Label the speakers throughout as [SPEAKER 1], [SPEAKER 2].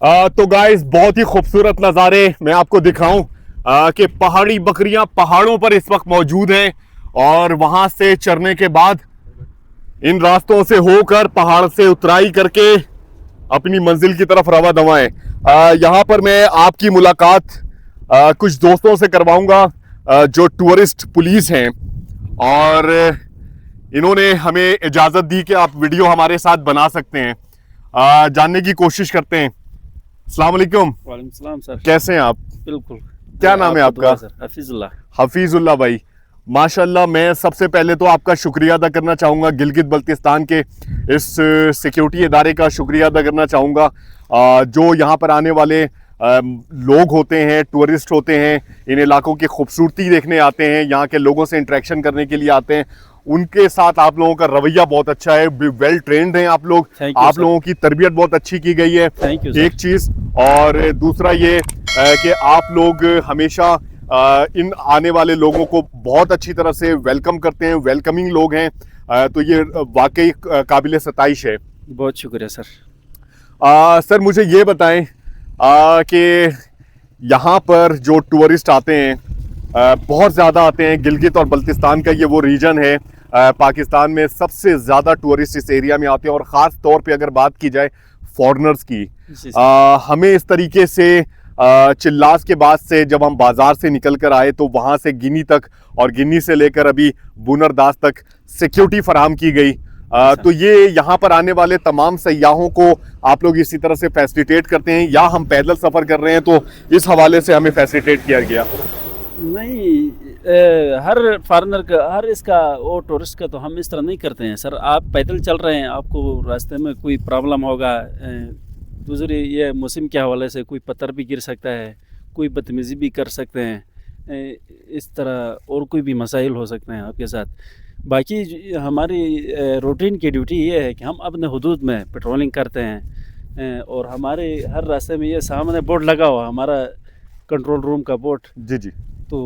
[SPEAKER 1] तो गाइस बहुत ही खूबसूरत नज़ारे मैं आपको दिखाऊं कि पहाड़ी बकरियां पहाड़ों पर इस वक्त मौजूद हैं और वहां से चरने के बाद इन रास्तों से होकर पहाड़ से उतराई करके अपनी मंजिल की तरफ रवा दवाएं। यहाँ पर मैं आपकी मुलाकात कुछ दोस्तों से करवाऊंगा जो टूरिस्ट पुलिस हैं और इन्होंने हमें इजाज़त दी कि आप वीडियो हमारे साथ बना सकते हैं। जानने की कोशिश करते हैं। अस्सलाम वालेकुम।
[SPEAKER 2] वालेकुम सलाम सर।
[SPEAKER 1] कैसे हैं आप?
[SPEAKER 2] बिल्कुल।
[SPEAKER 1] क्या नाम है आपका?
[SPEAKER 2] सर हफीजुल्लाह।
[SPEAKER 1] हफीजुल्लाह भाई, माशाल्लाह। मैं सबसे पहले तो आपका शुक्रिया अदा करना चाहूँगा, गिलगित बल्तिस्तान के इस सिक्योरिटी इदारे का शुक्रिया अदा करना चाहूँगा जो यहाँ पर आने वाले लोग होते हैं, टूरिस्ट होते हैं, इन इलाकों की खूबसूरती देखने आते हैं, यहाँ के लोगों से इंटरेक्शन करने के लिए आते हैं। उनके साथ आप लोगों का रवैया बहुत अच्छा है, वेल ट्रेंड हैं आप लोग, आप लोगों की तरबियत बहुत अच्छी की गई है। एक चीज़, और दूसरा ये कि आप लोग हमेशा इन आने वाले लोगों को बहुत अच्छी तरह से वेलकम करते हैं, वेलकमिंग लोग हैं। तो ये वाकई काबिल सताइश है।
[SPEAKER 2] बहुत शुक्रिया सर।
[SPEAKER 1] सर मुझे ये बताएं कि यहाँ पर जो टूरिस्ट आते हैं बहुत ज़्यादा आते हैं, गिलगित और बल्तिस्तान का ये वो रीजन है पाकिस्तान में सबसे ज़्यादा टूरिस्ट इस एरिया में आते हैं, और ख़ास तौर पे अगर बात की जाए फॉरेनर्स की। हमें इस तरीके से चिल्लास के बाद से जब हम बाज़ार से निकल कर आए तो वहाँ से गिनी तक और गिनी से लेकर अभी बुनरदास तक सिक्योरिटी फराहम की गई। तो ये यहाँ पर आने वाले तमाम सयाहों को आप लोग इसी तरह से फैसिलिटेट करते हैं, या हम पैदल सफ़र कर रहे हैं तो इस हवाले से हमें फैसिलिटेट किया गया?
[SPEAKER 2] नहीं, हर फॉरेनर का, हर इसका वो टूरिस्ट का तो हम इस तरह नहीं करते हैं सर। आप पैदल चल रहे हैं, आपको रास्ते में कोई प्रॉब्लम होगा, दूसरी ये मौसम के हवाले से कोई पत्थर भी गिर सकता है, कोई बदतमीज़ी भी कर सकते हैं, इस तरह और कोई भी मसाइल हो सकते हैं आपके साथ। बाकी हमारी रूटीन की ड्यूटी ये है कि हम अपने हुदूद में पेट्रोलिंग करते हैं, और हमारे हर रास्ते में ये सामने बोर्ड लगा हुआ हमारा कंट्रोल रूम का बोर्ड।
[SPEAKER 1] जी जी।
[SPEAKER 2] तो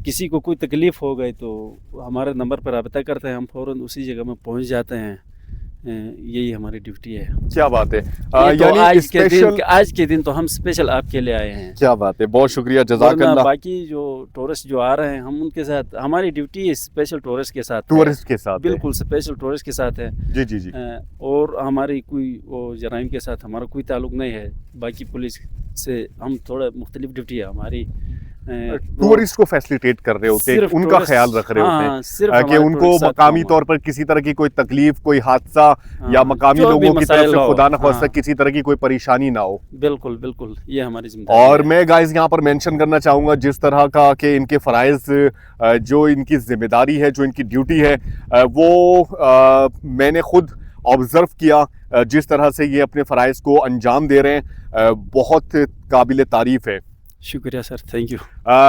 [SPEAKER 2] किसी को कोई तकलीफ़ हो गई तो हमारे नंबर पर रब्ता करते हैं, हम फ़ौरन उसी जगह में पहुंच जाते हैं। यही हमारी ड्यूटी है।
[SPEAKER 1] क्या बात है।
[SPEAKER 2] यानी आज के दिन तो हम स्पेशल आपके लिए आए हैं।
[SPEAKER 1] क्या बात है, बहुत शुक्रिया, जज़ाकल्लाह।
[SPEAKER 2] बाकी जो टूरिस्ट जो आ रहे हैं, हम उनके साथ, हमारी ड्यूटी स्पेशल टूरिस्ट के साथ, बिल्कुल स्पेशल टूरिस्ट के साथ है।
[SPEAKER 1] जी जी जी।
[SPEAKER 2] और हमारी कोई वो जराइम के साथ हमारा कोई ताल्लुक नहीं है। बाकी पुलिस से हम थोड़ा मुख्तलिफ ड्यूटी है हमारी।
[SPEAKER 1] टूरिस्ट को फैसिलिटेट कर रहे होते हैं, उनका ख्याल रख रहे होते हैं कि उनको मकामी तौर पर किसी तरह की कोई तकलीफ, कोई हादसा या मकामी लोगों की तरफ से खुदा न खास्ता किसी तरह की कोई परेशानी ना हो।
[SPEAKER 2] बिल्कुल बिल्कुल, ये हमारी जिम्मेदारी।
[SPEAKER 1] और मैं गाइस यहाँ पर मेंशन करना चाहूँगा जिस तरह का कि इनके फ़राइज़, जो इनकी जिम्मेदारी है, जो इनकी ड्यूटी है, वो मैंने खुद ऑब्ज़र्व किया जिस तरह से ये अपने फ़राइज़ को अंजाम दे रहे हैं, बहुत काबिल तारीफ़ है।
[SPEAKER 2] शुक्रिया सर, थैंक यू।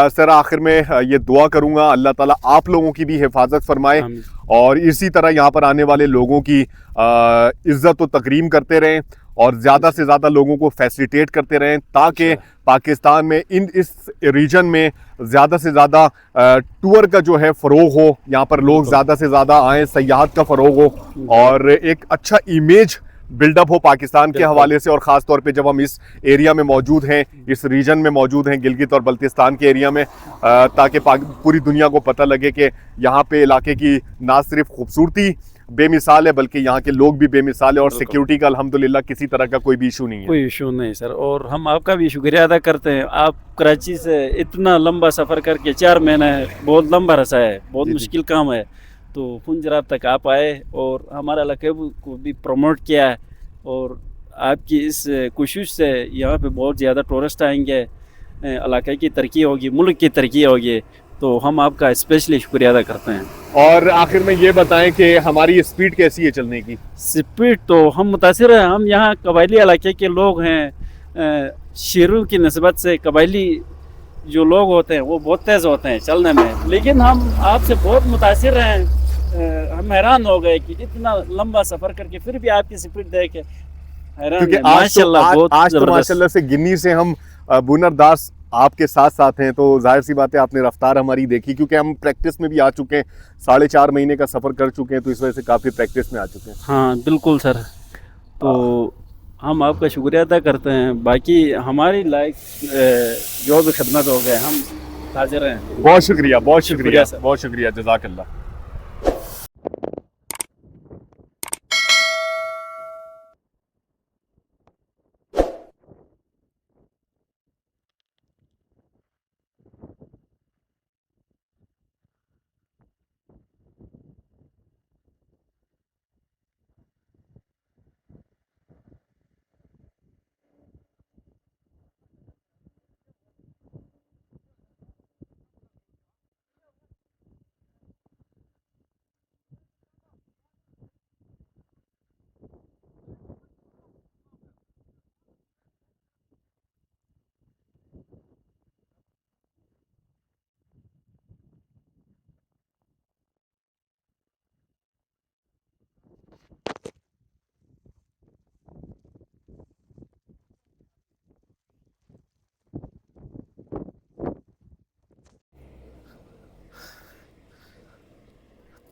[SPEAKER 1] सर आखिर में ये दुआ करूंगा अल्लाह ताला आप लोगों की भी हिफाजत फरमाए और इसी तरह यहाँ पर आने वाले लोगों की इज्जत व तकरीम करते रहें और ज़्यादा से ज़्यादा लोगों को फैसिलिटेट करते रहें, ताकि पाकिस्तान में इस रीजन में ज़्यादा से ज़्यादा टूर का जो है फ़रोग हो, यहाँ पर लोग ज़्यादा से ज़्यादा आएँ, सयाहत का फ़रोग हो और एक अच्छा इमेज बिल्डअप हो पाकिस्तान के हवाले से। और ख़ास तौर पे जब हम इस एरिया में मौजूद हैं, इस रीजन में मौजूद हैं, गिलगित और बल्तिस्तान के एरिया में, ताकि पूरी दुनिया को पता लगे कि यहाँ पे इलाके की ना सिर्फ खूबसूरती बेमिसाल है बल्कि यहाँ के लोग भी बेमिसाल है, और सिक्योरिटी का अल्हम्दुलिल्लाह किसी तरह का कोई भी इशू नहीं है।
[SPEAKER 2] कोई इशू नहीं सर, और हम आपका भी शुक्रिया अदा करते हैं। आप कराची से इतना लंबा सफ़र करके 4 महीने बहुत लंबा रसा है, बहुत मुश्किल काम है, तो फुंजराब तक आप आए और हमारे इलाके को भी प्रमोट किया है, और आपकी इस कोशिश से यहाँ पे बहुत ज़्यादा टूरिस्ट आएंगे, इलाके की तरक्की होगी, मुल्क की तरक्की होगी, तो हम आपका स्पेशली शुक्रिया अदा करते हैं।
[SPEAKER 1] और आखिर में ये बताएं कि हमारी स्पीड कैसी है चलने की?
[SPEAKER 2] स्पीड तो हम मुतासिर हैं, हम यहाँ कबायली इलाके के लोग हैं, शेरों की नस्बत से कबायली जो लोग होते हैं वो बहुत तेज़ होते हैं चलने में, लेकिन हम आपसे बहुत मुतासिर हैं। हम हैरान हो गए कि इतना लंबा सफ़र करके फिर भी आपकी स्पीड देख के हैरान।
[SPEAKER 1] क्योंकि आज तो माशाल्लाह से गिन्नी से हम बुनरदास आपके साथ साथ हैं, तो जाहिर सी बात है आपने रफ्तार हमारी देखी, क्योंकि हम प्रैक्टिस में भी आ चुके हैं, 4.5 महीने का सफ़र कर चुके हैं, तो इस वजह से काफ़ी प्रैक्टिस में आ चुके हैं।
[SPEAKER 2] हाँ बिल्कुल सर। तो हम आपका शुक्रिया अदा करते हैं। बाकी हमारी लाइक जो भी खदमत हो गए हम हाजिर हैं।
[SPEAKER 1] बहुत शुक्रिया, बहुत
[SPEAKER 2] शुक्रिया
[SPEAKER 1] शुक्रिया,
[SPEAKER 2] सर।
[SPEAKER 1] बहुत शुक्रिया, जज़ाकल्लाह।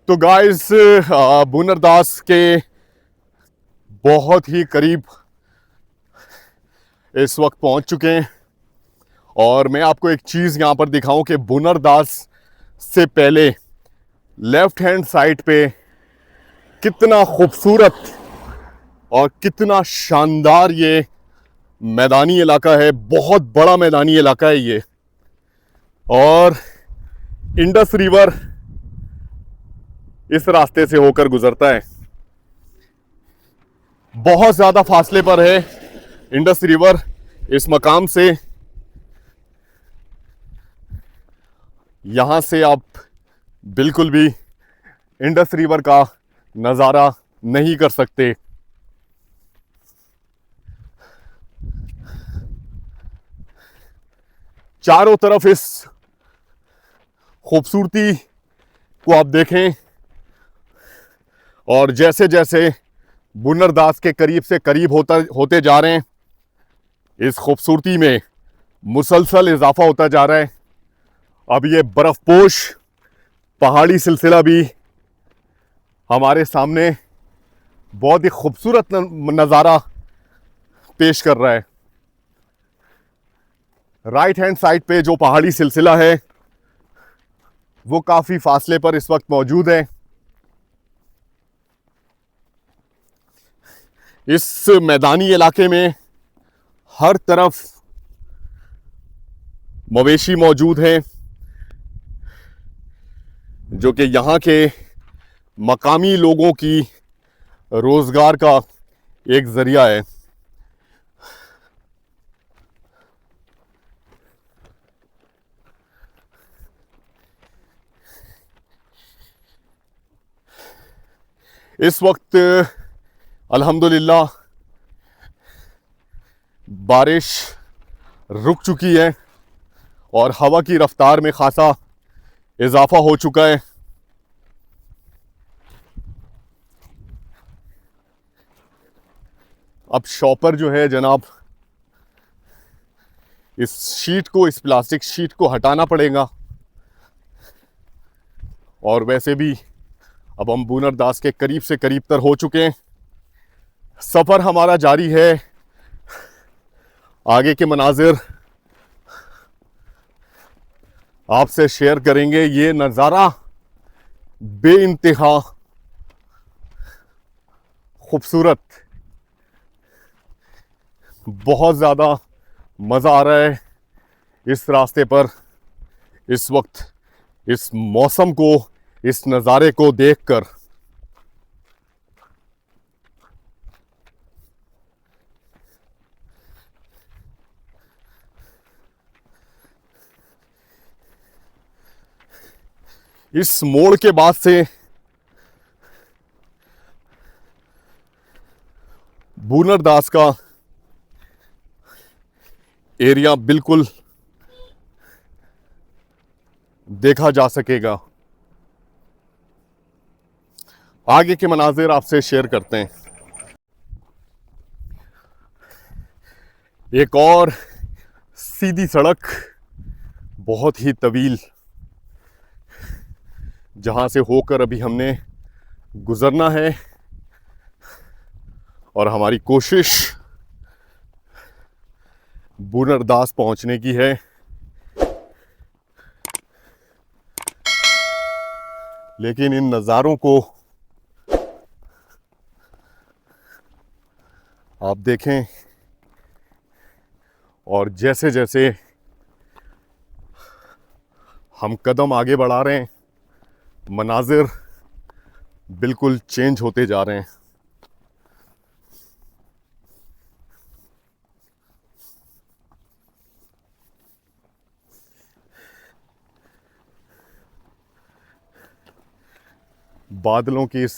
[SPEAKER 1] तो गाइस, बुनरदास के बहुत ही करीब इस वक्त पहुंच चुके हैं और मैं आपको एक चीज़ यहां पर दिखाऊं कि बुनरदास से पहले लेफ्ट हैंड साइड पे कितना खूबसूरत और कितना शानदार ये मैदानी इलाका है। बहुत बड़ा मैदानी इलाका है ये, और इंडस रिवर इस रास्ते से होकर गुजरता है। बहुत ज़्यादा फासले पर है इंडस रिवर इस मकाम से। यहां से आप बिल्कुल भी इंडस रिवर का नज़ारा नहीं कर सकते। चारों तरफ इस खूबसूरती को आप देखें, और जैसे जैसे बुनरदास के करीब से करीब होते जा रहे हैं, इस खूबसूरती में मुसलसल इजाफा होता जा रहा है। अब ये बर्फपोश पहाड़ी सिलसिला भी हमारे सामने बहुत ही खूबसूरत नज़ारा पेश कर रहा है। राइट हैंड साइड पे जो पहाड़ी सिलसिला है वो काफ़ी फासले पर इस वक्त मौजूद है। इस मैदानी इलाके में हर तरफ मवेशी मौजूद हैं जो कि यहाँ के मकामी लोगों की रोज़गार का एक ज़रिया है। इस वक्त अल्हम्दुलिल्लाह बारिश रुक चुकी है और हवा की रफ्तार में खासा इजाफा हो चुका है। अब शॉपर जो है जनाब, इस प्लास्टिक शीट को हटाना पड़ेगा। और वैसे भी अब हम बुनरदास के करीब से करीब तर हो चुके हैं। सफ़र हमारा जारी है। आगे के मनाजिर आपसे शेयर करेंगे। ये नज़ारा बेइंतहा खूबसूरत, बहुत ज़्यादा मज़ा आ रहा है इस रास्ते पर इस वक्त, इस मौसम को, इस नज़ारे को देखकर। इस मोड़ के बाद से बुनरदास का एरिया बिल्कुल देखा जा सकेगा। आगे के मनाजिर आपसे शेयर करते हैं। एक और सीधी सड़क, बहुत ही तवील, जहां से होकर अभी हमने गुजरना है। और हमारी कोशिश बुनरदास पहुंचने की है। लेकिन इन नज़ारों को आप देखें और जैसे जैसे हम कदम आगे बढ़ा रहे हैं, मनाजिर बिल्कुल चेंज होते जा रहे हैं। बादलों की इस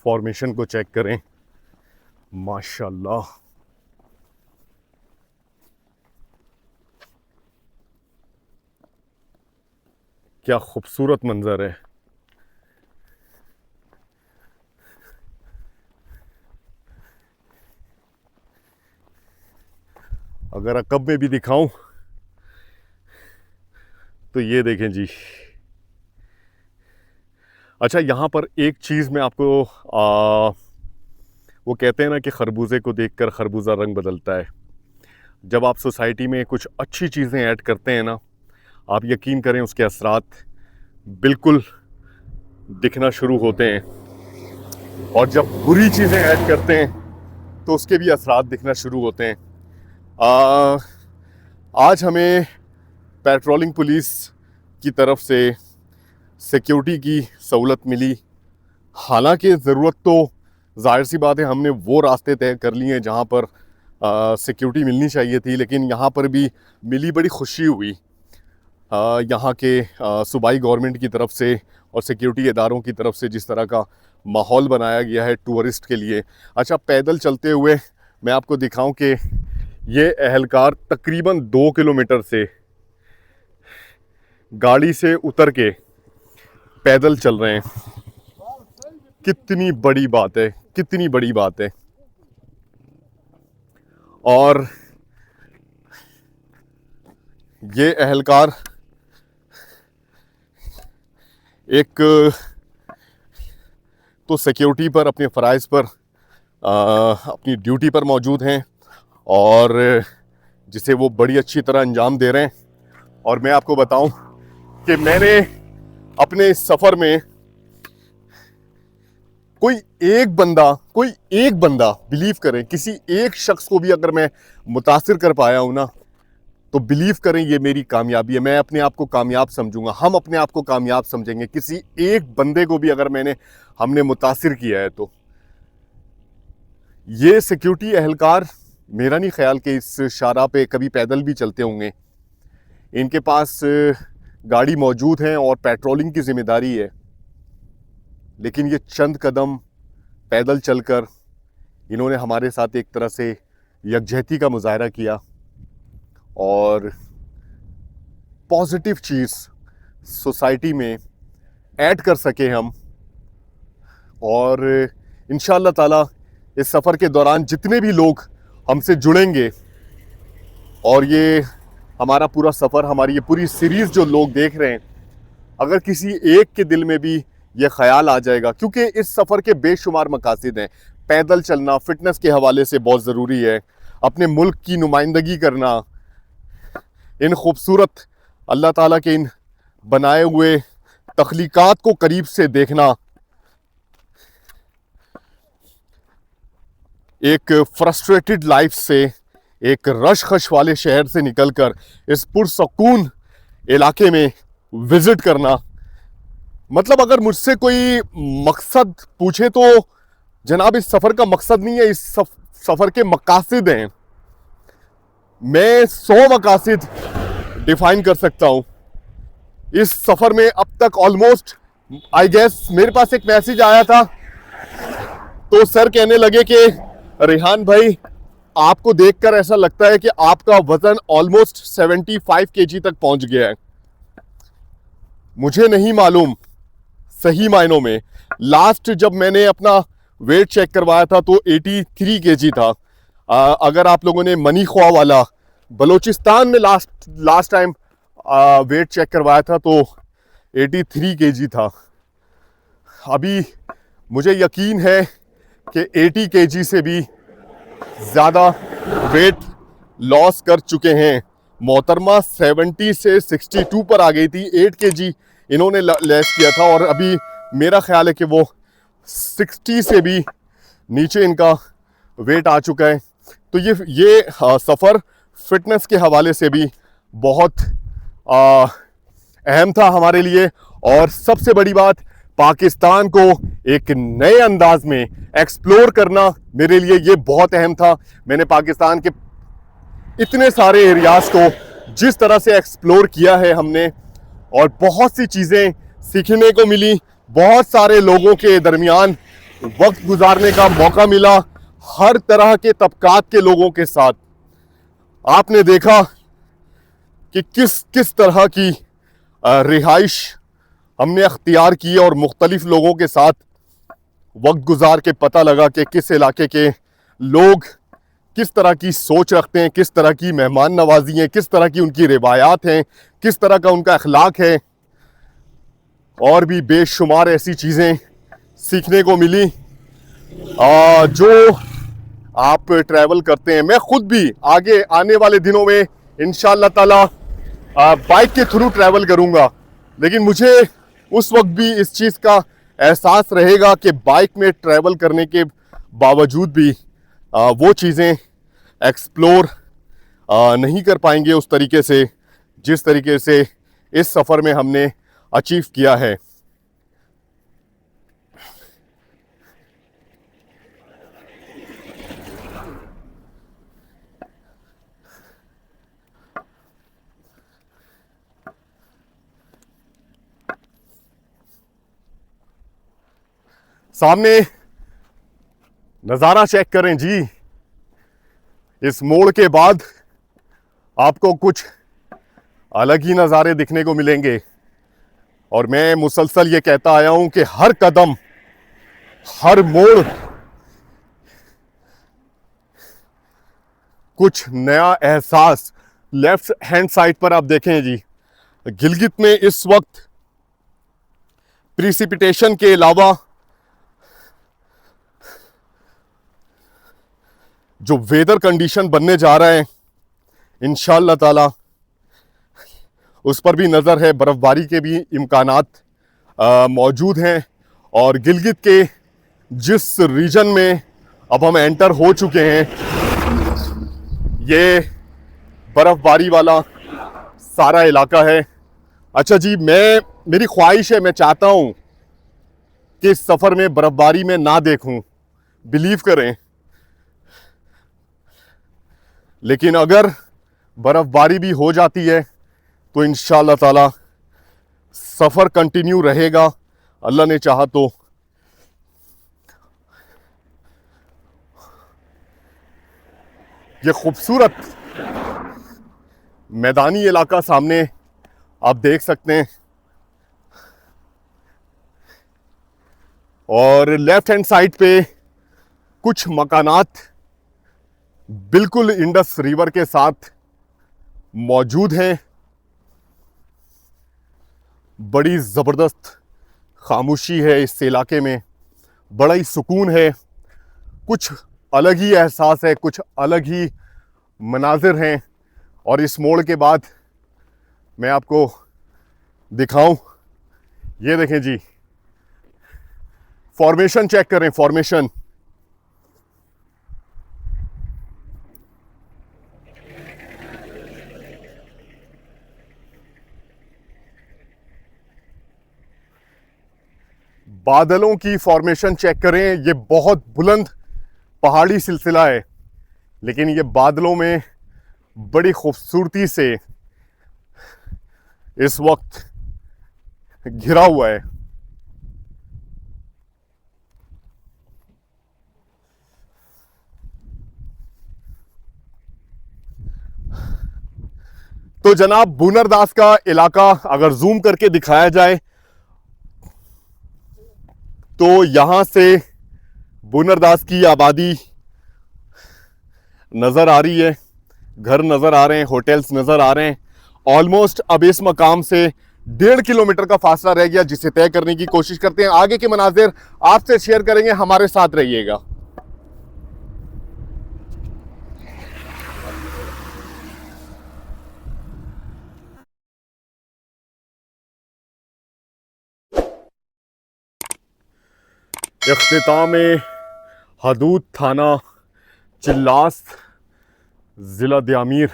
[SPEAKER 1] फॉर्मेशन को चेक करें, माशाल्लाह। क्या खूबसूरत मंजर है। अगर अकब में भी दिखाऊं तो ये देखें जी। अच्छा, यहाँ पर एक चीज़ मैं आपको वो कहते हैं ना कि खरबूजे को देखकर खरबूजा रंग बदलता है। जब आप सोसाइटी में कुछ अच्छी चीज़ें ऐड करते हैं ना, आप यकीन करें उसके असरात बिल्कुल दिखना शुरू होते हैं, और जब बुरी चीज़ें ऐड करते हैं तो उसके भी असरात दिखना शुरू होते हैं। आज हमें पेट्रोलिंग पुलिस की तरफ से सिक्योरिटी की सहूलत मिली। हालांकि ज़रूरत तो जाहिर सी बात है, हमने वो रास्ते तय कर लिए हैं जहाँ पर सिक्योरिटी मिलनी चाहिए थी, लेकिन यहाँ पर भी मिली, बड़ी खुशी हुई यहाँ के सूबाई गवर्नमेंट की तरफ से और सिक्योरिटी इदारों की तरफ से जिस तरह का माहौल बनाया गया है टूरिस्ट के लिए। अच्छा, पैदल चलते हुए मैं आपको दिखाऊं कि ये अहलकार तकरीबन 2 किलोमीटर से गाड़ी से उतर के पैदल चल रहे हैं। कितनी बड़ी बात है, कितनी बड़ी बात है। और ये अहलकार एक तो सिक्योरिटी पर, अपने फ़राइज़ पर, अपनी ड्यूटी पर मौजूद हैं और जिसे वो बड़ी अच्छी तरह अंजाम दे रहे हैं। और मैं आपको बताऊं कि मैंने अपने इस सफ़र में कोई एक बंदा बिलीव करें, किसी एक शख्स को भी अगर मैं मुतासिर कर पाया हूं ना, तो बिलीव करें ये मेरी कामयाबी है। मैं अपने आप को कामयाब समझूंगा, हम अपने आप को कामयाब समझेंगे। किसी एक बंदे को भी अगर हमने मुतासिर किया है तो ये सिक्योरिटी अहलकार, मेरा नहीं ख्याल कि इस शाहराह पे कभी पैदल भी चलते होंगे। इनके पास गाड़ी मौजूद है और पेट्रोलिंग की जिम्मेदारी है, लेकिन ये चंद कदम पैदल चलकर इन्होंने हमारे साथ एक तरह से यकजहती का मुजाहरा किया और पॉजिटिव चीज़ सोसाइटी में ऐड कर सके हम। और इंशाअल्लाह ताला इस सफ़र के दौरान जितने भी लोग हमसे जुड़ेंगे, और ये हमारा पूरा सफ़र, हमारी ये पूरी सीरीज़ जो लोग देख रहे हैं, अगर किसी एक के दिल में भी ये ख्याल आ जाएगा, क्योंकि इस सफ़र के बेशुमार मकासद हैं। पैदल चलना फ़िटनेस के हवाले से बहुत ज़रूरी है, अपने मुल्क की नुमाइंदगी करना, इन खूबसूरत अल्लाह ताला के इन बनाए हुए तख्लीक़ात को करीब से देखना, एक फ्रस्ट्रेटेड लाइफ से, एक रश खश वाले शहर से निकलकर इस पुरसकून इलाके में विज़िट करना। मतलब अगर मुझसे कोई मकसद पूछे तो जनाब इस सफ़र का मकसद नहीं है, इस सफ़र के मकासिद हैं। मैं 100 मकासिद डिफाइन कर सकता हूँ इस सफ़र में। अब तक ऑलमोस्ट आई गेस मेरे पास एक मैसेज आया था, तो सर कहने लगे कि रेहान भाई, आपको देखकर ऐसा लगता है कि आपका वजन ऑलमोस्ट 75 kg तक पहुंच गया है। मुझे नहीं मालूम सही मायनों में, लास्ट जब मैंने अपना वेट चेक करवाया था तो 83 kg था। अगर आप लोगों ने मनी ख्वा वाला बलोचिस्तान में लास्ट टाइम वेट चेक करवाया था तो 83 kg था। अभी मुझे यकीन है कि 80 kg से भी ज़्यादा वेट लॉस कर चुके हैं। मोहतरमा 70 से 62 पर आ गई थी, 8 kg इन्होंने लेस किया था, और अभी मेरा ख्याल है कि वो 60 से भी नीचे इनका वेट आ चुका है। तो ये सफ़र फिटनेस के हवाले से भी बहुत अहम था हमारे लिए। और सबसे बड़ी बात, पाकिस्तान को एक नए अंदाज में एक्सप्लोर करना मेरे लिए ये बहुत अहम था। मैंने पाकिस्तान के इतने सारे एरियाज को जिस तरह से एक्सप्लोर किया है हमने, और बहुत सी चीज़ें सीखने को मिली, बहुत सारे लोगों के दरमियान वक्त गुजारने का मौका मिला, हर तरह के तबकात के लोगों के साथ। आपने देखा कि किस तरह की रिहाइश हमने अख्तियार की, और मुख्तलिफ लोगों के साथ वक्त गुजार के पता लगा कि किस इलाके के लोग किस तरह की सोच रखते हैं, किस तरह की मेहमान नवाजी है, किस तरह की उनकी रिवायात हैं, किस तरह का उनका अखलाक है, और भी बेशुमार ऐसी चीज़ें सीखने को मिली जो आप ट्रैवल करते हैं। मैं खुद भी आगे आने वाले दिनों में इंशाअल्लाह ताला बाइक के थ्रू ट्रैवल करूंगा, लेकिन मुझे उस वक्त भी इस चीज़ का एहसास रहेगा कि बाइक में ट्रैवल करने के बावजूद भी वो चीज़ें एक्सप्लोर नहीं कर पाएंगे उस तरीके से जिस तरीके से इस सफ़र में हमने अचीव किया है। सामने नज़ारा चेक करें जी। इस मोड़ के बाद आपको कुछ अलग ही नज़ारे दिखने को मिलेंगे, और मैं मुसलसल ये कहता आया हूं कि हर कदम, हर मोड़ कुछ नया एहसास। लेफ्ट हैंड साइड पर आप देखें जी, गिलगित में इस वक्त प्रिसिपिटेशन के अलावा जो वेदर कंडीशन बनने जा रहा है इंशाअल्लाह ताला, उस पर भी नज़र है। बर्फ़बारी के भी इम्कानात मौजूद हैं, और गिलगित के जिस रीजन में अब हम एंटर हो चुके हैं, ये बर्फ़बारी वाला सारा इलाका है। अच्छा जी, मेरी ख्वाहिश है, मैं चाहता हूँ कि इस सफ़र में बर्फ़बारी में ना देखूँ, बिलीव करें, लेकिन अगर बर्फ़बारी भी हो जाती है तो इंशाअल्लाह ताला सफ़र कंटिन्यू रहेगा, अल्लाह ने चाहा तो। ये खूबसूरत मैदानी इलाका सामने आप देख सकते हैं, और लेफ्ट हैंड साइड पे कुछ मकानात बिल्कुल इंडस रिवर के साथ मौजूद हैं। बड़ी ज़बरदस्त खामोशी है इस इलाके में, बड़ा ही सुकून है, कुछ अलग ही एहसास है, कुछ अलग ही मनाजिर हैं। और इस मोड़ के बाद मैं आपको दिखाऊं, ये देखें जी, फॉर्मेशन चेक करें, फॉर्मेशन। बादलों की फॉर्मेशन चेक करें, ये बहुत बुलंद पहाड़ी सिलसिला है, लेकिन ये बादलों में बड़ी खूबसूरती से इस वक्त घिरा हुआ है। तो जनाब, बुनरदास का इलाका अगर जूम करके दिखाया जाए तो यहां से बुनरदास की आबादी नज़र आ रही है, घर नज़र आ रहे हैं, होटल्स नज़र आ रहे हैं। ऑलमोस्ट अब इस मकाम से 1.5 किलोमीटर का फासला रह गया, जिसे तय करने की कोशिश करते हैं। आगे के मनाजिर आपसे शेयर करेंगे, हमारे साथ रहिएगा। इख्तिताम हदूद थाना चिल्लास ज़िला द्यामीर।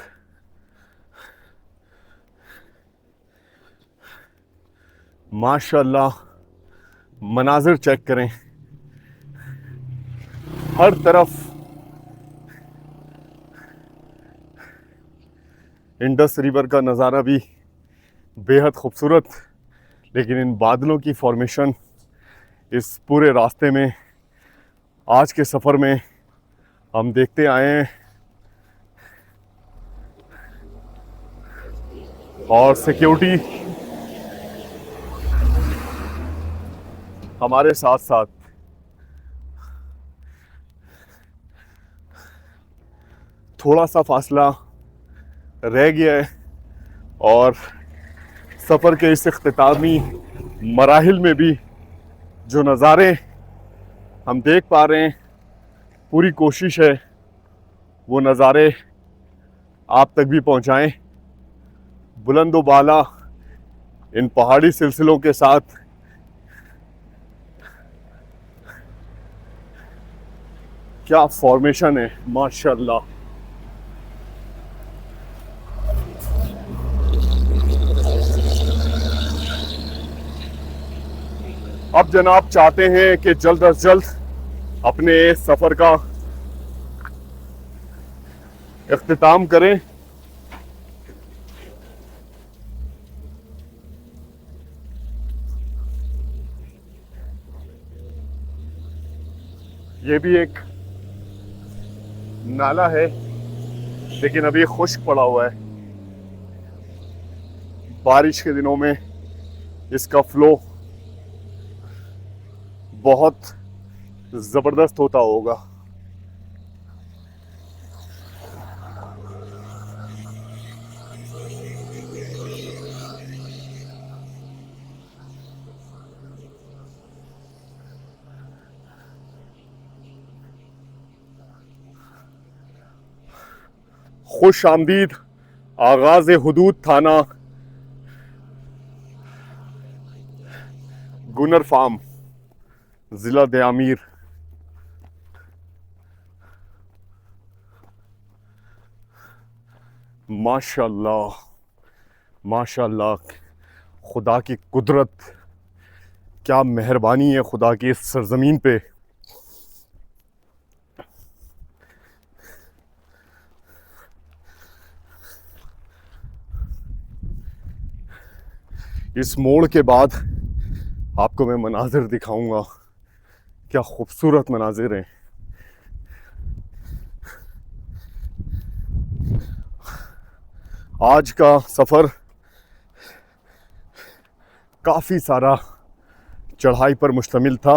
[SPEAKER 1] माशाल्लाह, मनाजिर चेक करें, हर तरफ इंडस रिवर का नज़ारा भी बेहद खूबसूरत। लेकिन इन बादलों की फॉर्मेशन इस पूरे रास्ते में, आज के सफ़र में हम देखते आए हैं। और सिक्योरिटी हमारे साथ साथ थोड़ा सा फासला रह गया है और सफ़र के इस इख्तितामी मराहिल में भी जो नज़ारे हम देख पा रहे हैं, पूरी कोशिश है वो नज़ारे आप तक भी पहुंचाएं। बुलंदो बाला इन पहाड़ी सिलसिलों के साथ क्या फॉर्मेशन है, माशाल्लाह। अब जनाब चाहते हैं कि जल्द अज जल्द अपने सफर का इख्तिताम करें। ये भी एक नाला है लेकिन अभी खुश्क पड़ा हुआ है। बारिश के दिनों में इसका फ्लो बहुत जबरदस्त होता होगा। खुश आमदीद आगाज हुदूद थाना गुनर फार्म ज़िला द्यामीर। माशाल्लाह माशाल्लाह, खुदा की कुदरत, क्या मेहरबानी है खुदा की इस सरजमीन पे। इस मोड़ के बाद आपको मैं मनाजिर दिखाऊंगा, क्या खूबसूरत मनाजिर हैं। आज का सफ़र काफ़ी सारा चढ़ाई पर मुश्तमिल था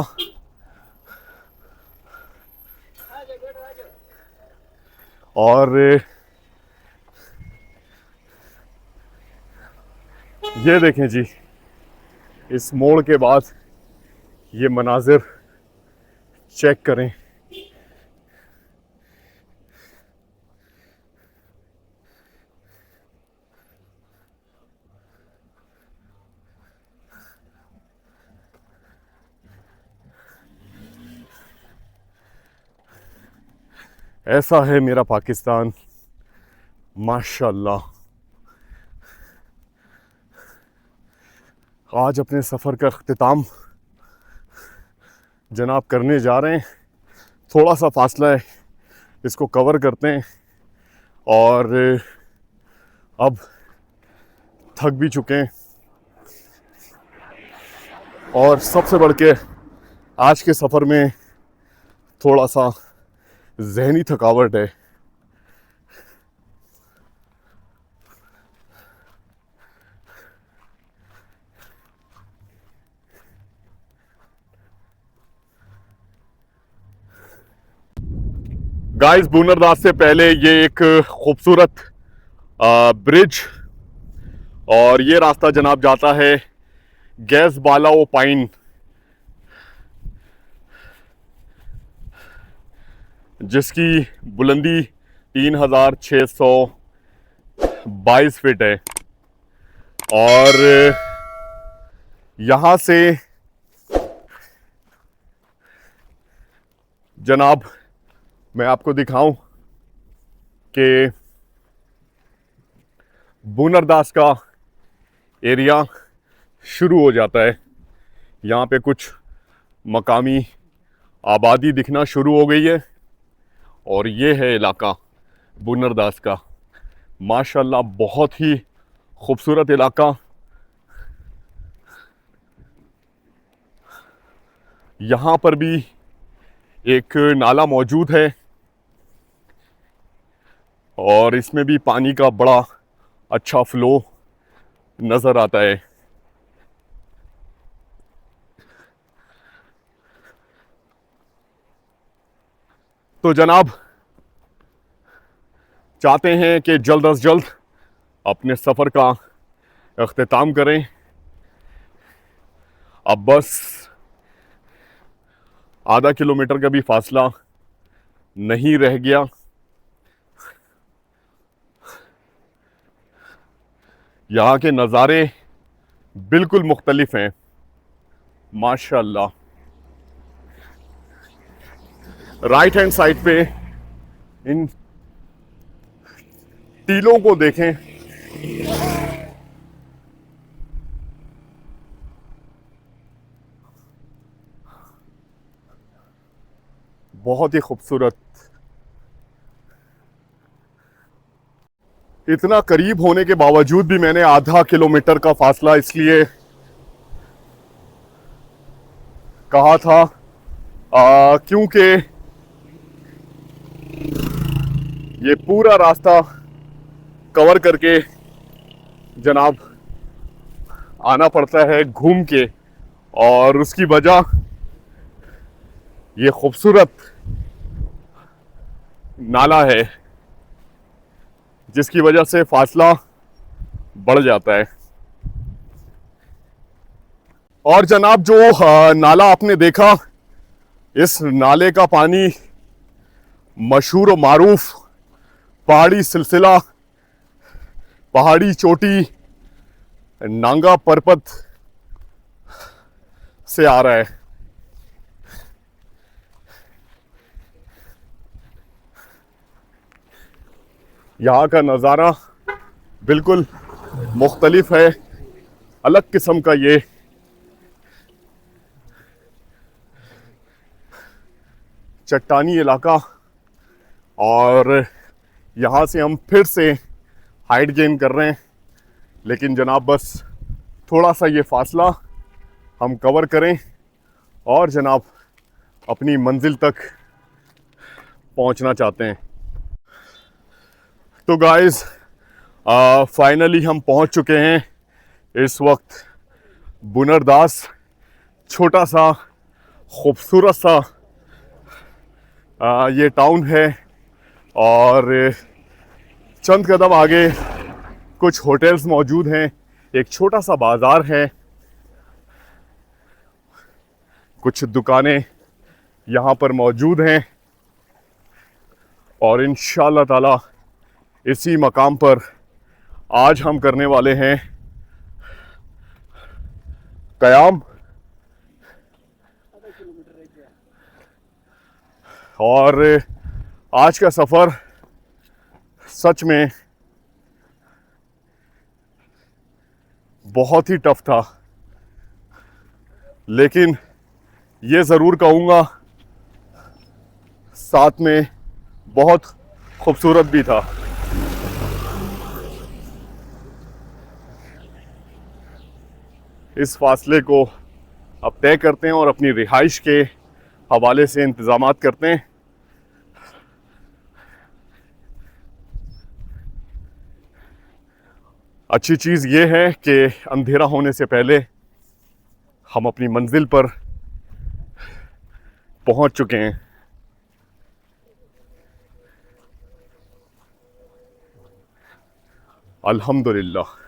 [SPEAKER 1] और ये देखें जी, इस मोड़ के बाद ये मनाजिर चेक करें। ऐसा है मेरा पाकिस्तान, माशाल्लाह। आज अपने सफ़र का अख्तिताम जनाब करने जा रहे हैं। थोड़ा सा फासला है, इसको कवर करते हैं और अब थक भी चुके हैं और सबसे बढ़ के आज के सफ़र में थोड़ा सा ज़हनी थकावट है। गाइस, बुनरदास से पहले ये एक खूबसूरत ब्रिज और ये रास्ता जनाब जाता है गैस बालाओ पाइन, जिसकी बुलंदी 3622 फीट है। और यहाँ से जनाब मैं आपको दिखाऊं कि बुनरदास का एरिया शुरू हो जाता है। यहाँ पे कुछ मकामी आबादी दिखना शुरू हो गई है और ये है इलाका बुनरदास का। माशाल्लाह बहुत ही खूबसूरत इलाका। यहाँ पर भी एक नाला मौजूद है और इसमें भी पानी का बड़ा अच्छा फ्लो नज़र आता है। तो जनाब चाहते हैं कि जल्द अज जल्द अपने सफ़र का अख्तिताम करें। अब बस आधा किलोमीटर का भी फासला नहीं रह गया। यहाँ के नज़ारे बिल्कुल मुख्तलिफ हैं माशाल्लाह। राइट हैंड साइड पे इन टीलों को देखें। बहुत ही खूबसूरत। इतना करीब होने के बावजूद भी मैंने आधा किलोमीटर का फासला इसलिए कहा था क्योंकि ये पूरा रास्ता कवर करके जनाब आना पड़ता है घूम के, और उसकी वजह ये खूबसूरत नाला है जिसकी वजह से फासला बढ़ जाता है। और जनाब जो नाला आपने देखा, इस नाले का पानी मशहूर व मारूफ पहाड़ी सिलसिला, पहाड़ी चोटी नांगा पर्वत से आ रहा है। यहाँ का नज़ारा बिल्कुल मुख्तलिफ है, अलग किस्म का ये चट्टानी इलाका। और यहाँ से हम फिर से हाइट गेन कर रहे हैं, लेकिन जनाब बस थोड़ा सा ये फासला हम कवर करें और जनाब अपनी मंजिल तक पहुँचना चाहते हैं। तो गाइस फाइनली हम पहुँच चुके हैं इस वक्त बुनरदास। छोटा सा खूबसूरत सा ये टाउन है और चंद कदम आगे कुछ होटल्स मौजूद हैं, एक छोटा सा बाज़ार है, कुछ दुकानें यहाँ पर मौजूद हैं। और इंशाअल्लाह ताला इसी मकाम पर आज हम करने वाले हैं क़याम। और आज का सफ़र सच में बहुत ही टफ था, लेकिन ये ज़रूर कहूँगा साथ में बहुत खूबसूरत भी था। इस फासले को अब तय करते हैं और अपनी रिहाइश के हवाले से इंतज़ामात करते हैं। अच्छी चीज़ ये है कि अंधेरा होने से पहले हम अपनी मंजिल पर पहुंच चुके हैं। अल्हम्दुलिल्लाह।